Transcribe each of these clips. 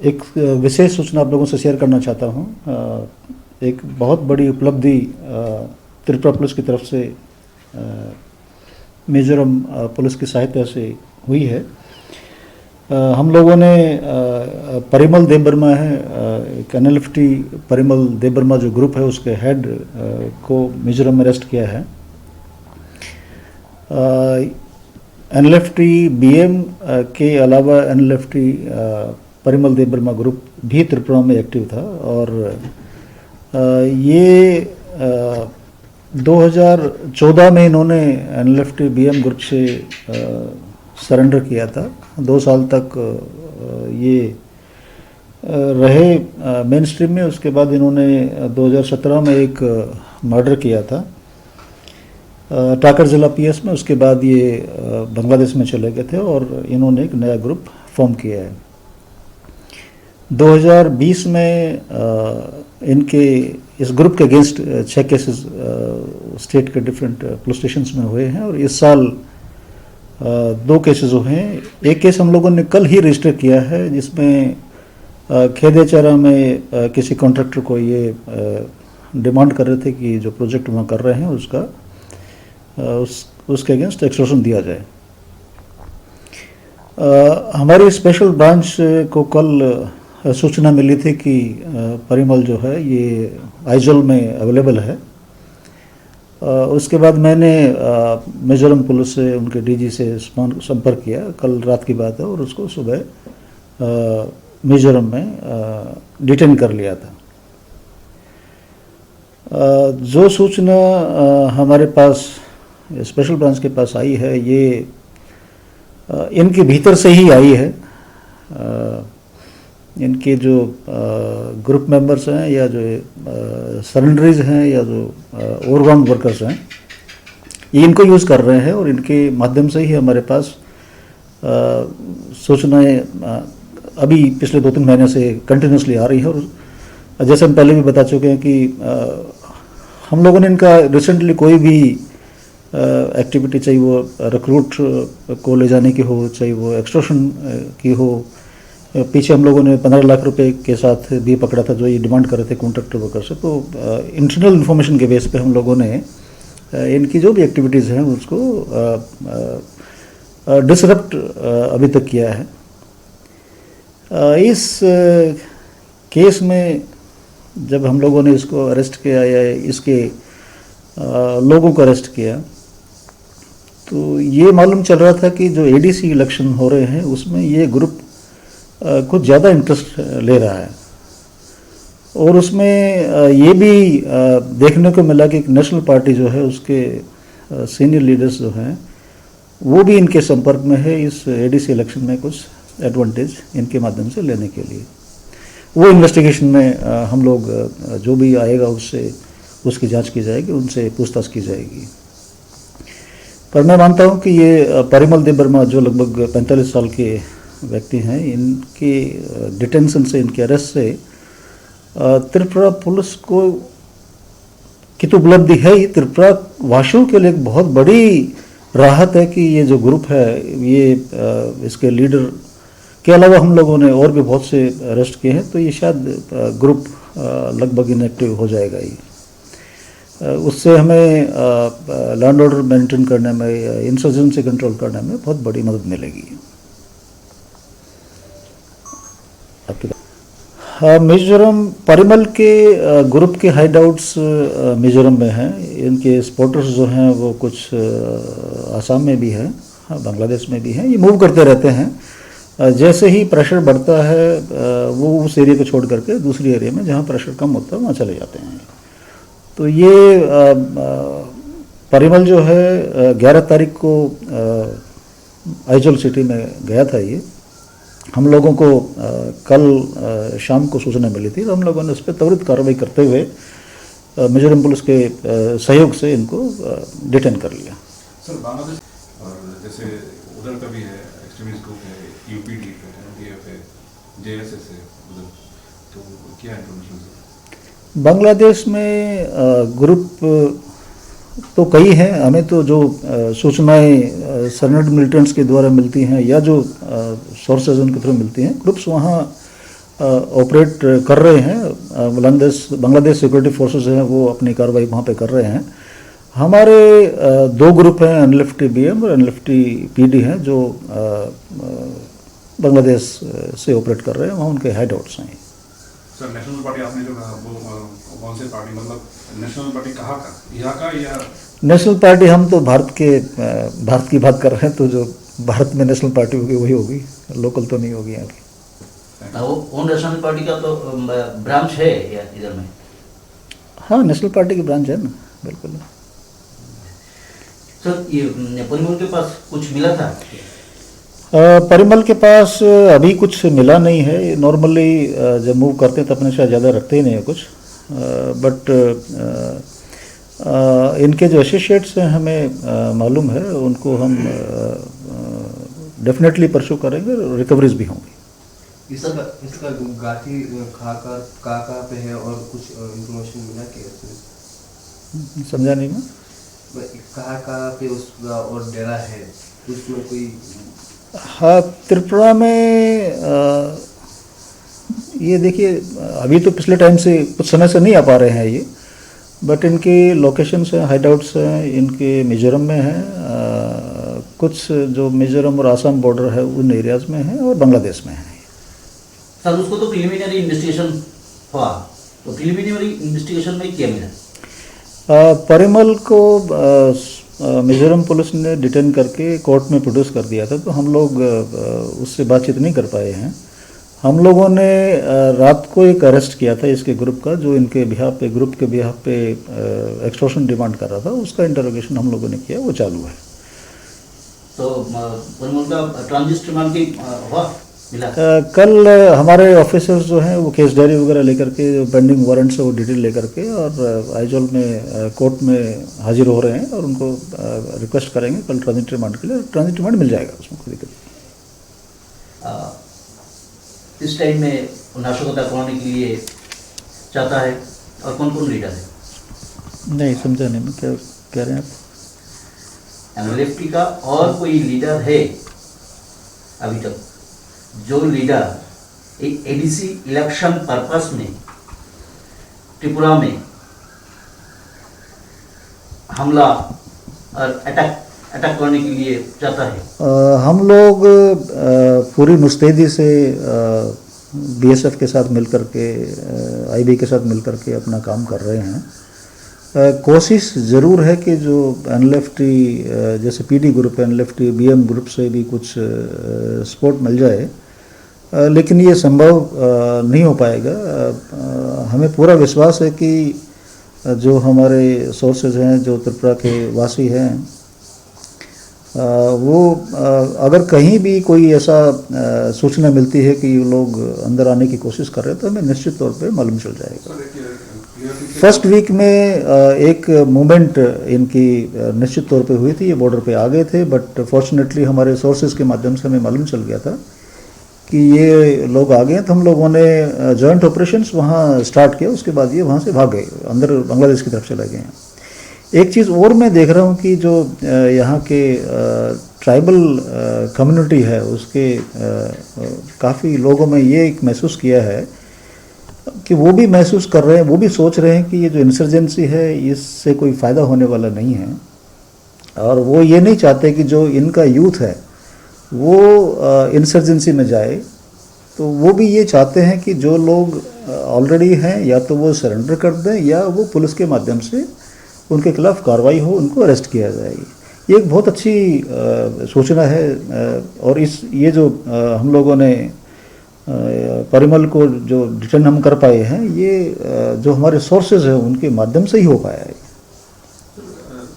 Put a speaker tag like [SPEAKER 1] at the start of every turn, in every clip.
[SPEAKER 1] एक विशेष सूचना आप लोगों से शेयर करना चाहता हूँ। एक बहुत बड़ी उपलब्धि त्रिपुरा पुलिस की तरफ से मिजोरम पुलिस की सहायता से हुई है। हम लोगों ने परिमल देबबर्मा है, एक एनएलएफटी परिमल देबबर्मा जो ग्रुप है उसके हेड को मिजोरम में अरेस्ट किया है। एनएलएफटी बीएम के अलावा एनएलएफटी परिमल देबबर्मा ग्रुप भी त्रिपुरा में एक्टिव था और ये 2014 में इन्होंने एनएलएफटी बीएम ग्रुप से सरेंडर किया था। 2 साल तक ये रहे मेन स्ट्रीम में। उसके बाद इन्होंने 2017 में एक मर्डर किया था टाकर ज़िला पीएस में। उसके बाद ये बांग्लादेश में चले गए थे और इन्होंने एक नया ग्रुप फॉर्म किया है। 2020 में इनके इस ग्रुप के अगेंस्ट 6 केसेस स्टेट के डिफरेंट पुलिस स्टेशंस में हुए हैं और इस साल 2 केसेस हुए हैं। एक केस हम लोगों ने कल ही रजिस्टर किया है जिसमें खेदेचारा में किसी कॉन्ट्रैक्टर को ये डिमांड कर रहे थे कि जो प्रोजेक्ट वहाँ कर रहे हैं उसका उसके अगेंस्ट एक्सटॉर्शन दिया जाए। हमारी स्पेशल ब्रांच को कल सूचना मिली थी कि परिमल जो है ये आइजोल में अवेलेबल है। उसके बाद मैंने मिजोरम पुलिस से उनके डीजी से संपर्क किया, कल रात की बात है, और उसको सुबह मिजोरम में डिटेन कर लिया था। जो सूचना हमारे पास स्पेशल ब्रांच के पास आई है ये इनके भीतर से ही आई है। इनके जो ग्रुप मेंबर्स हैं या जो सरेंडरीज हैं या जो ओवरग्राउंड वर्कर्स हैं ये इनको यूज़ कर रहे हैं और इनके माध्यम से ही हमारे पास सूचनाएं अभी पिछले 2-3 महीने से कंटिन्यूसली आ रही है। और जैसे हम पहले भी बता चुके हैं कि हम लोगों ने इनका रिसेंटली कोई भी एक्टिविटी, चाहे वो रिक्रूट को ले जाने की हो, चाहे वो एक्सटॉर्शन की हो, पीछे हम लोगों ने 15 लाख रुपए के साथ भी पकड़ा था जो ये डिमांड कर रहे थे कॉन्ट्रैक्टर वर्कर से। तो इंटरनल इन्फॉर्मेशन के बेस पे हम लोगों ने इनकी जो भी एक्टिविटीज़ हैं उसको डिसरप्ट अभी तक किया है। इस केस में जब हम लोगों ने इसको अरेस्ट किया या इसके लोगों को अरेस्ट किया तो ये मालूम चल रहा था कि जो एडीसी इलेक्शन हो रहे हैं उसमें ये ग्रुप कुछ ज़्यादा इंटरेस्ट ले रहा है और उसमें ये भी देखने को मिला कि एक नेशनल पार्टी जो है उसके सीनियर लीडर्स जो हैं वो भी इनके संपर्क में है इस एडीसी इलेक्शन में कुछ एडवांटेज इनके माध्यम से लेने के लिए। वो इन्वेस्टिगेशन में हम लोग जो भी आएगा उससे उसकी जांच की जाएगी, उनसे पूछताछ की जाएगी। पर मैं मानता हूं कि ये परिमल देबबर्मा जो लगभग 45 साल के व्यक्ति हैं, इनके डिटेंशन से, इनके अरेस्ट से त्रिपुरा पुलिस को की तो उपलब्धि है ही, त्रिपुरा वासियों के लिए एक बहुत बड़ी राहत है कि ये जो ग्रुप है ये इसके लीडर के अलावा हम लोगों ने और भी बहुत से अरेस्ट किए हैं। तो ये शायद ग्रुप लगभग इनएक्टिव हो जाएगा ही। उससे हमें लैंड ऑर्डर मेंटेन करने में, इंसर्जेंसी कंट्रोल करने में बहुत बड़ी मदद मिलेगी। मिजोरम परिमल के ग्रुप के हाइड आउट्स मिजोरम में हैं। इनके सपोर्टर्स जो हैं वो कुछ आसाम में भी हैं, बांग्लादेश में भी हैं। ये मूव करते रहते हैं। जैसे ही प्रेशर बढ़ता है वो उस एरिया को छोड़ करके दूसरी एरिया में जहाँ प्रेशर कम होता है वहाँ चले जाते हैं। तो ये परिमल जो है 11 तारीख को आइजोल सिटी में गया था। ये हम लोगों को कल शाम को सूचना मिली थी तो हम लोगों ने उस पर त्वरित कार्रवाई करते हुए मिजोरम पुलिस के सहयोग से इनको डिटेन कर लिया।
[SPEAKER 2] सर, बांग्लादेश और जैसे उधर का भी है एक्सट्रीमिस्ट ग्रुप है, यूपीडी है, एनडीएफ है, जेएसएस है उधर, तो क्या इन्फॉर्मेशन सर?
[SPEAKER 1] बांग्लादेश में ग्रुप तो कई हैं। हमें तो जो सूचनाएं सरेंडर्ड मिलिटेंट्स के द्वारा मिलती हैं या जो सोर्सेज उनके थ्रू मिलती हैं, ग्रुप्स वहाँ ऑपरेट कर रहे हैं। बांग्लादेश सिक्योरिटी फोर्सेस हैं वो अपनी कार्रवाई वहाँ पे कर रहे हैं। हमारे दो ग्रुप हैं, एनएलएफटी बीएम और एनएलएफटी पीडी हैं, जो बांग्लादेश से ऑपरेट कर रहे हैं, वहाँ उनके हेड आउट्स हैं।
[SPEAKER 2] सर, नेशनल पार्टी आपने जो कहा वो कौन से पार्टी, मतलब नेशनल पार्टी कहाँ का, यहाँ का या?
[SPEAKER 1] नेशनल पार्टी हम तो भारत की बात कर रहे हैं, तो जो भारत में नेशनल पार्टी होगी वही होगी, लोकल तो नहीं होगी यहाँ की।
[SPEAKER 3] वो नेशनल पार्टी का तो ब्रांच है या इधर में?
[SPEAKER 1] हाँ, नेशनल पार्टी की ब्रांच है ना, बिल्कुल।
[SPEAKER 3] सर, ये परिमल के पास कुछ मिला था?
[SPEAKER 1] परिमल के पास अभी कुछ मिला नहीं है। नॉर्मली जब मूव करते हैं तो अपने साथ ज़्यादा रखते ही नहीं है कुछ, बट इनके जो एसोसिएट्स हैं हमें मालूम है, उनको हम डेफिनेटली परस्यू करेंगे, रिकवरीज भी होंगी।
[SPEAKER 4] इसका गाठी कहाँ पे है और कुछ इंफॉर्मेशन मिला क्या?
[SPEAKER 1] समझा नहीं मैं।
[SPEAKER 4] कहाँ पे उसका और डेरा है, उसमें कोई?
[SPEAKER 1] हाँ, त्रिपुरा में ये देखिए, अभी तो पिछले टाइम से कुछ समय से नहीं आ पा रहे हैं ये, बट इनके लोकेशंस हैं, हाइड आउट्स हैं, इनके मिजोरम में हैं, कुछ जो मिजोरम और आसाम बॉर्डर है उन एरियाज में हैं, और बांग्लादेश में हैं।
[SPEAKER 3] सर, उसको तो प्रिलिमिनरी इन्वेस्टिगेशन हुआ, तो प्रिलिमिनरी इन्वेस्टिगेशन में क्या मिला?
[SPEAKER 1] परिमल को मिजोरम पुलिस ने डिटेन करके कोर्ट में प्रोड्यूस कर दिया था, तो हम लोग उससे बातचीत नहीं कर पाए हैं। हम लोगों ने रात को एक अरेस्ट किया था इसके ग्रुप का, जो इनके ग्रुप के बिहाफ पे एक्सटॉर्शन डिमांड कर रहा था। उसका इंटरोगेशन हम लोगों ने किया, वो चालू है।
[SPEAKER 3] तो परिमल का ट्रांजिट रिमांड की हुआ मिला?
[SPEAKER 1] कल हमारे ऑफिसर्स जो हैं वो केस डायरी वगैरह लेकर के, जो पेंडिंग वारंट्स है वो डिटेल लेकर के, और आइजोल में कोर्ट में हाजिर हो रहे हैं, और उनको रिक्वेस्ट करेंगे कल ट्रांजिट रिमांड के लिए। ट्रांजिट रिमांड मिल जाएगा, उसमें कोई दिक्कत नहीं।
[SPEAKER 3] इस टाइम में नाशकता करवाने के लिए चाहता है, और कौन कौन लीडर है?
[SPEAKER 1] नहीं समझा नहीं मैं, क्या कह रहे हैं आप?
[SPEAKER 3] एनएलएफटी का और कोई लीडर है अभी तक, जो लीडर एक एडीसी इलेक्शन पर्पस में त्रिपुरा में हमला और अटैक करने के लिए चाहता है?
[SPEAKER 1] हम लोग पूरी मुस्तैदी से बीएसएफ के साथ मिलकर के, आईबी के साथ मिलकर के अपना काम कर रहे हैं। कोशिश ज़रूर है कि जो एनएलएफटी जैसे पीडी ग्रुप है, एनएलएफटी बीएम ग्रुप से भी कुछ सपोर्ट मिल जाए, लेकिन ये संभव नहीं हो पाएगा। हमें पूरा विश्वास है कि जो हमारे सोर्सेज हैं, जो त्रिपुरा के वासी हैं, वो अगर कहीं भी कोई ऐसा सूचना मिलती है कि ये लोग अंदर आने की कोशिश कर रहे हैं, तो हमें निश्चित तौर पे मालूम चल जाएगा। फर्स्ट वीक में एक मूवमेंट इनकी निश्चित तौर पे हुई थी, ये बॉर्डर पे आ गए थे, बट फॉर्चुनेटली हमारे सोर्सेज के माध्यम से हमें मालूम चल गया था कि ये लोग आ गए हैं, तो हम लोगों ने जॉइंट ऑपरेशंस वहाँ स्टार्ट किया। उसके बाद ये वहाँ से भाग गए, अंदर बांग्लादेश की तरफ चले गए हैं। एक चीज़ और मैं देख रहा हूँ कि जो यहाँ के ट्राइबल कम्युनिटी है, उसके काफ़ी लोगों में ये एक महसूस किया है कि वो भी महसूस कर रहे हैं, वो भी सोच रहे हैं कि ये जो इंसर्जेंसी है इससे कोई फ़ायदा होने वाला नहीं है, और वो ये नहीं चाहते कि जो इनका यूथ है वो इंसर्जेंसी में जाए। तो वो भी ये चाहते हैं कि जो लोग ऑलरेडी हैं या तो वो सरेंडर कर दें, या वो पुलिस के माध्यम से उनके खिलाफ कार्रवाई हो, उनको अरेस्ट किया जाएगी। ये एक बहुत अच्छी सूचना है, और ये जो हम लोगों ने परिमल को जो डिटेन हम कर पाए हैं, ये जो हमारे सोर्सेज हैं उनके माध्यम से ही हो पाया है।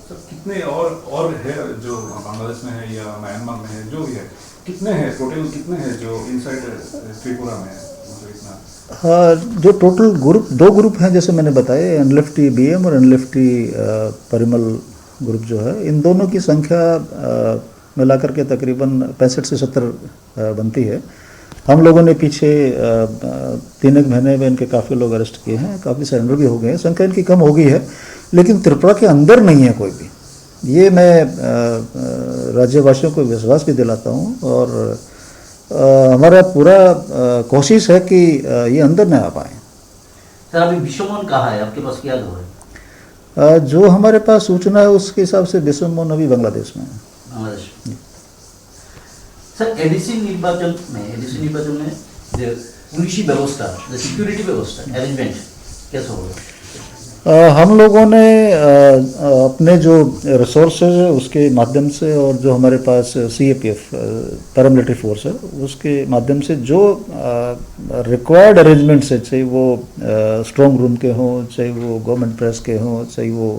[SPEAKER 2] सर, कितने और है जो बांग्लादेश में है या म्यांमार में है, जो भी है, कितने हैं टोटल, कितने हैं जो इनसाइड त्रिपुरा में है?
[SPEAKER 1] हाँ, जो टोटल दो ग्रुप हैं जैसे मैंने बताया, एनएलएफटी बीएम और एनएलएफटी परिमल ग्रुप जो है, इन दोनों की संख्या मिलाकर के तकरीबन 65 से 70 बनती है। हम लोगों ने पीछे 3 महीने में इनके काफ़ी लोग अरेस्ट किए हैं, काफ़ी सरेंडर भी हो गए हैं, संख्या इनकी कम हो गई है, लेकिन त्रिपुरा के अंदर नहीं है कोई भी। ये मैं राज्यवासियों को विश्वास भी दिलाता हूँ, और हमारा पूरा कोशिश है कि ये अंदर न आ पाए।
[SPEAKER 3] सर अभी विश्वमोहन कहाँ है, आपके पास क्या खबर है?
[SPEAKER 1] जो हमारे पास सूचना है उसके हिसाब से विश्वमोहन अभी बांग्लादेश में है।
[SPEAKER 3] बांग्लादेश में। सर एडीसी निर्वाचन में जो पुलिसी व्यवस्था, जो सिक्योरिटी व्यवस्था अरेंजमेंट कैसा होगा?
[SPEAKER 1] हम लोगों ने अपने जो रिसोर्सेज है उसके माध्यम से और जो हमारे पास CAPF पैरामिलिट्री फोर्स है उसके माध्यम से जो रिक्वायर्ड अरेंजमेंट्स है, चाहे वो स्ट्रॉन्ग रूम के हों, चाहे वो गवर्नमेंट प्रेस के हों, चाहे वो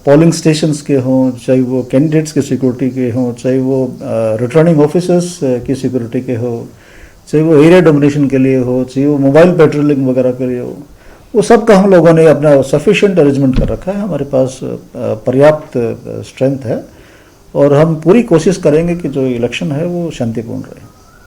[SPEAKER 1] पोलिंग स्टेशंस के हों, चाहे वो कैंडिडेट्स के सिक्योरिटी के हों, चाहे वो रिटर्निंग ऑफिसर्स की सिक्योरिटी के हो, चाहे वो एरिया डोमिनेशन के लिए हो, चाहे वो मोबाइल पेट्रोलिंग वगैरह के लिए हो, वो सब का हम लोगों ने अपना सफिशिएंट अरेंजमेंट कर रखा है। हमारे पास पर्याप्त स्ट्रेंथ है और हम पूरी कोशिश करेंगे कि जो इलेक्शन है वो शांतिपूर्ण रहे।